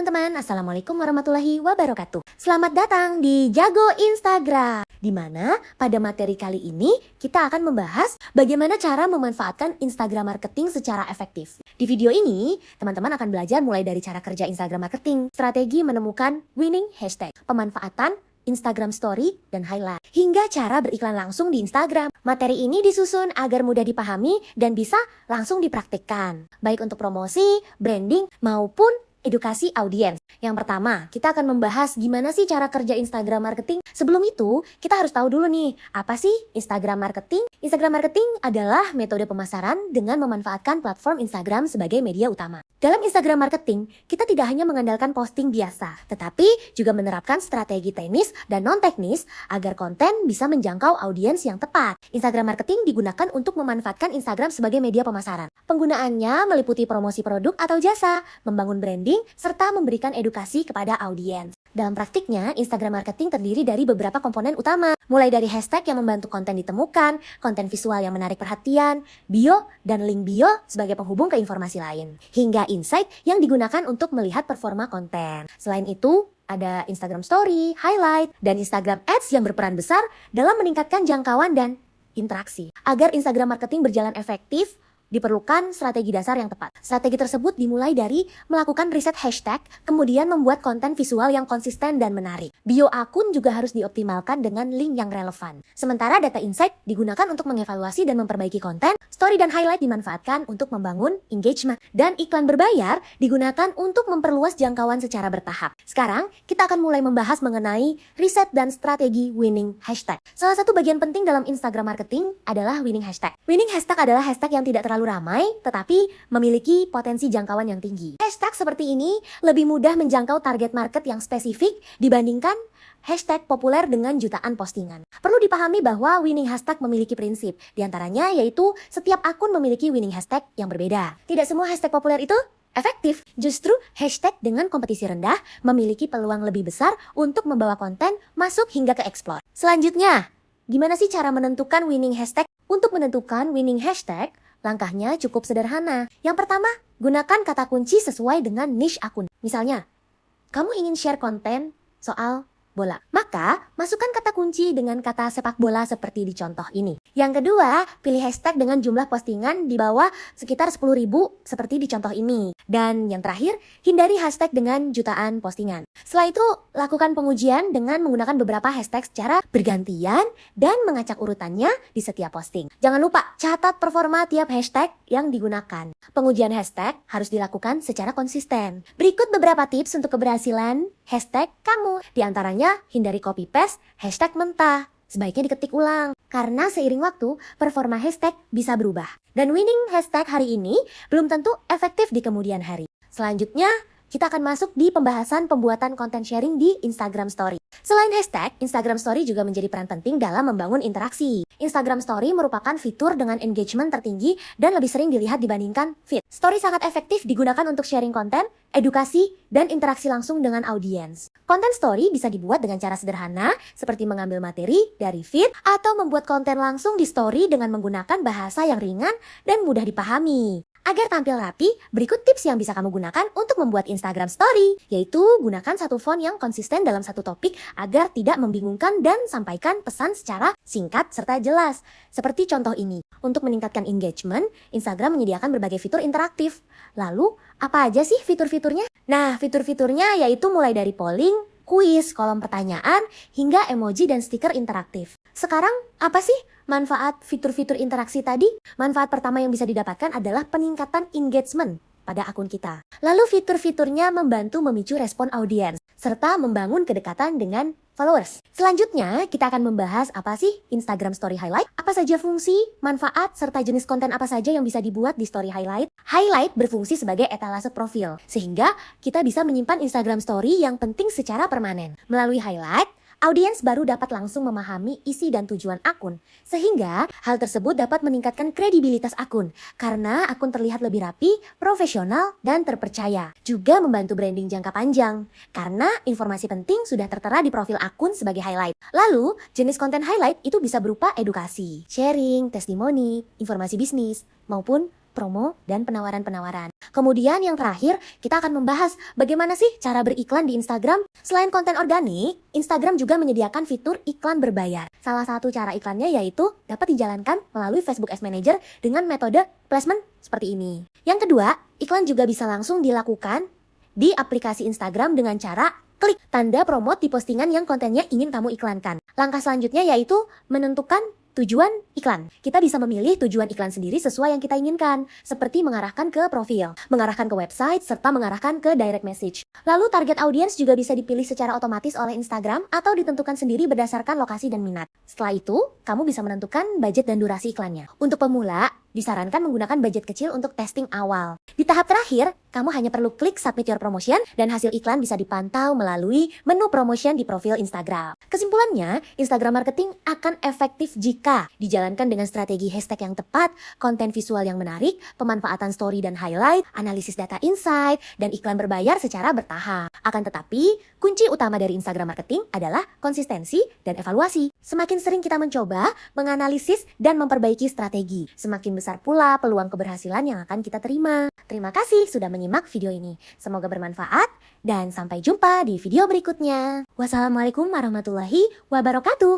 teman-teman, Assalamualaikum warahmatullahi wabarakatuh. Selamat datang di Jago Instagram, di mana pada materi kali ini kita akan membahas bagaimana cara memanfaatkan Instagram marketing secara efektif. Di video ini, teman-teman akan belajar mulai dari cara kerja Instagram marketing, strategi menemukan winning hashtag, pemanfaatan Instagram Story dan highlight, hingga cara beriklan langsung di Instagram. Materi ini disusun agar mudah dipahami dan bisa langsung dipraktikkan, baik untuk promosi, branding, maupun edukasi audiens. Yang pertama, kita akan membahas gimana sih cara kerja Instagram marketing. Sebelum itu, kita harus tahu dulu nih, apa sih Instagram marketing? Instagram marketing adalah metode pemasaran dengan memanfaatkan platform Instagram sebagai media utama. Dalam Instagram marketing, kita tidak hanya mengandalkan posting biasa, tetapi juga menerapkan strategi teknis dan non-teknis agar konten bisa menjangkau audiens yang tepat. Instagram marketing digunakan untuk memanfaatkan Instagram sebagai media pemasaran. Penggunaannya meliputi promosi produk atau jasa, membangun branding, serta memberikan edukasi kepada audiens. Dalam praktiknya, Instagram marketing terdiri dari beberapa komponen utama, mulai dari hashtag yang membantu konten ditemukan, konten visual yang menarik perhatian, bio dan link bio sebagai penghubung ke informasi lain, hingga insight yang digunakan untuk melihat performa konten. Selain itu, ada Instagram Story, Highlight, dan Instagram Ads yang berperan besar dalam meningkatkan jangkauan dan interaksi. Agar Instagram marketing berjalan efektif, diperlukan strategi dasar yang tepat. Strategi tersebut dimulai dari melakukan riset hashtag, kemudian membuat konten visual yang konsisten dan menarik. Bio akun juga harus dioptimalkan dengan link yang relevan. Sementara data insight digunakan untuk mengevaluasi dan memperbaiki konten, story dan highlight dimanfaatkan untuk membangun engagement, dan iklan berbayar digunakan untuk memperluas jangkauan secara bertahap. Sekarang, kita akan mulai membahas mengenai riset dan strategi winning hashtag. Salah satu bagian penting dalam Instagram marketing adalah winning hashtag. Winning hashtag adalah hashtag yang tidak terlalu ramai, tetapi memiliki potensi jangkauan yang tinggi. Hashtag seperti ini lebih mudah menjangkau target market yang spesifik dibandingkan hashtag populer dengan jutaan postingan. Perlu dipahami bahwa winning hashtag memiliki prinsip, diantaranya yaitu setiap akun memiliki winning hashtag yang berbeda. Tidak semua hashtag populer itu efektif. Justru hashtag dengan kompetisi rendah memiliki peluang lebih besar untuk membawa konten masuk hingga ke explore. Selanjutnya, gimana sih cara menentukan winning hashtag? Untuk menentukan winning hashtag, langkahnya cukup sederhana. Yang pertama, gunakan kata kunci sesuai dengan niche akun. Misalnya, kamu ingin share konten soal bola. Maka, masukkan kata kunci dengan kata sepak bola seperti di contoh ini. Yang kedua, pilih hashtag dengan jumlah postingan di bawah sekitar 10.000 seperti di contoh ini. Dan yang terakhir, hindari hashtag dengan jutaan postingan. Setelah itu, lakukan pengujian dengan menggunakan beberapa hashtag secara bergantian dan mengacak urutannya di setiap posting. Jangan lupa, catat performa tiap hashtag yang digunakan. Pengujian hashtag harus dilakukan secara konsisten. Berikut beberapa tips untuk keberhasilan hashtag kamu. Di antaranya, hindari copy paste hashtag mentah. Sebaiknya diketik ulang, karena seiring waktu, performa hashtag bisa berubah. Dan winning hashtag hari ini belum tentu efektif di kemudian hari. Selanjutnya, kita akan masuk di pembahasan pembuatan konten sharing di Instagram Story. Selain hashtag, Instagram Story juga menjadi peran penting dalam membangun interaksi. Instagram Story merupakan fitur dengan engagement tertinggi dan lebih sering dilihat dibandingkan feed. Story sangat efektif digunakan untuk sharing konten, edukasi, dan interaksi langsung dengan audiens. Konten story bisa dibuat dengan cara sederhana, seperti mengambil materi dari feed atau membuat konten langsung di story dengan menggunakan bahasa yang ringan dan mudah dipahami. Agar tampil rapi, berikut tips yang bisa kamu gunakan untuk membuat Instagram Story, yaitu gunakan satu font yang konsisten dalam satu topik agar tidak membingungkan dan sampaikan pesan secara singkat serta jelas. Seperti contoh ini, untuk meningkatkan engagement, Instagram menyediakan berbagai fitur interaktif. Lalu, apa aja sih fitur-fiturnya? Nah, fitur-fiturnya yaitu mulai dari polling, kuis, kolom pertanyaan, hingga emoji dan stiker interaktif. Sekarang, apa sih manfaat fitur-fitur interaksi tadi? Manfaat pertama yang bisa didapatkan adalah peningkatan engagement pada akun kita. Lalu fitur-fiturnya membantu memicu respon audiens, serta membangun kedekatan dengan followers. Selanjutnya, kita akan membahas apa sih Instagram Story Highlight, apa saja fungsi, manfaat, serta jenis konten apa saja yang bisa dibuat di Story Highlight. Highlight berfungsi sebagai etalase profil, sehingga kita bisa menyimpan Instagram Story yang penting secara permanen. Melalui Highlight, audiens baru dapat langsung memahami isi dan tujuan akun, sehingga hal tersebut dapat meningkatkan kredibilitas akun, karena akun terlihat lebih rapi, profesional, dan terpercaya. Juga membantu branding jangka panjang, karena informasi penting sudah tertera di profil akun sebagai highlight. Lalu, jenis konten highlight itu bisa berupa edukasi, sharing, testimoni, informasi bisnis, maupun promo dan penawaran-penawaran. Kemudian yang terakhir, kita akan membahas bagaimana sih cara beriklan di Instagram. Selain konten organik, Instagram juga menyediakan fitur iklan berbayar. Salah satu cara iklannya yaitu dapat dijalankan melalui Facebook Ads Manager dengan metode placement seperti ini. Yang kedua, iklan juga bisa langsung dilakukan di aplikasi Instagram dengan cara klik tanda promote di postingan yang kontennya ingin kamu iklankan. Langkah selanjutnya yaitu menentukan tujuan iklan. Kita bisa memilih tujuan iklan sendiri sesuai yang kita inginkan, seperti mengarahkan ke profil, mengarahkan ke website, serta mengarahkan ke direct message. Lalu target audience juga bisa dipilih secara otomatis oleh Instagram atau ditentukan sendiri berdasarkan lokasi dan minat. Setelah itu, kamu bisa menentukan budget dan durasi iklannya. Untuk pemula, disarankan menggunakan budget kecil untuk testing awal. Di tahap terakhir, kamu hanya perlu klik submit your promotion dan hasil iklan bisa dipantau melalui menu promotion di profil Instagram. Kesimpulannya, Instagram marketing akan efektif jika dijalankan dengan strategi hashtag yang tepat, konten visual yang menarik, pemanfaatan story dan highlight, analisis data insight, dan iklan berbayar secara bertahap. Akan tetapi, kunci utama dari Instagram marketing adalah konsistensi dan evaluasi. Semakin sering kita mencoba, menganalisis, dan memperbaiki strategi, semakin besar pula peluang keberhasilan yang akan kita terima. Terima kasih sudah menyimak video ini. Semoga bermanfaat dan sampai jumpa di video berikutnya. Wassalamualaikum warahmatullahi wabarakatuh.